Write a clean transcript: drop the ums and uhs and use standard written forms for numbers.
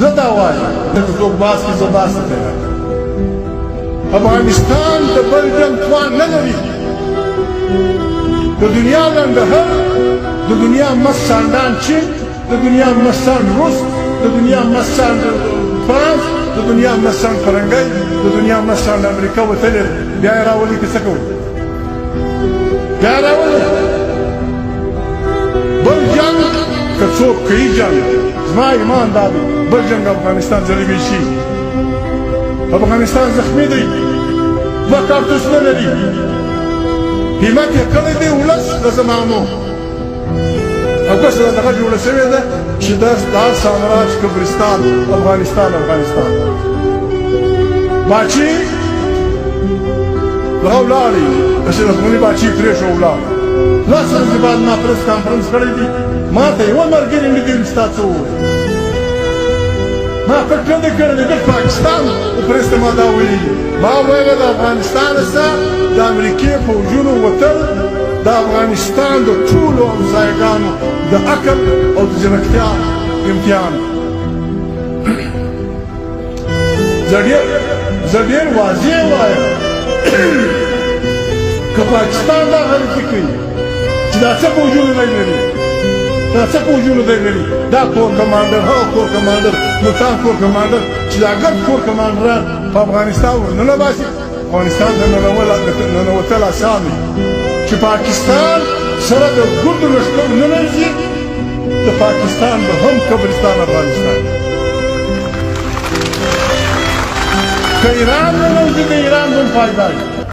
زه دا وایم دغه څوک باس کې زه داسې پیدا کړم افغانستان د بل جنګ توان نه لري د دنیا لنډهر د دنیا مست سانډان چین د دنیا مست سانډ روس د دنیا مست سانډ فرانس د دنیا مست سانډ فرنګۍ د دنیا مست سانډ امریکا وتلی بیا یې راولي که څه کوو بیا یې راولي بل جنګ که څوک کوي جنګ زما ایمان دا دی بل جنګ افغانستان ځلوي شي افغانستان زخمی دی دوه کارتوسونه لري همت یې کړی دی ولس د زمانو او که څه دغه جوړه شوې ده چې دا سامراج قبرستان افغانستان باچي دغه ولاړې اشرف غني باچي پرېښو ولاړ لس ورځې بعد ما پریس کانفرنس کړی دی ما ته یوه ملګري نه دي ستا څه وویل ما فکر نه دی کړی د پاکستان د پریس ته ما دا ویلي ما ویله د افغانستان څخه د امریکې پوځونو وتل د افغانستان د ټولو همسایګانو د عقل او د ځیرکتیا امتحان زه ډېر واضح وایم که پاکستان دا غلطي کوي چې دا څه پوځونه دی لري دا څه پوځونه دی لري دا کور کمانډر هغه کور کمانډر ملتان کور کمانډر چې دا ګډ کور کمانډران په افغانستان ورننه باسي افغانستان ته ننوتل اسان دی چې پاکستان سره د ګردو لښکر ننوځي د پاکستان به هم قبرستان افغانستان که ایران ننوځي د ایران به هم فایده وي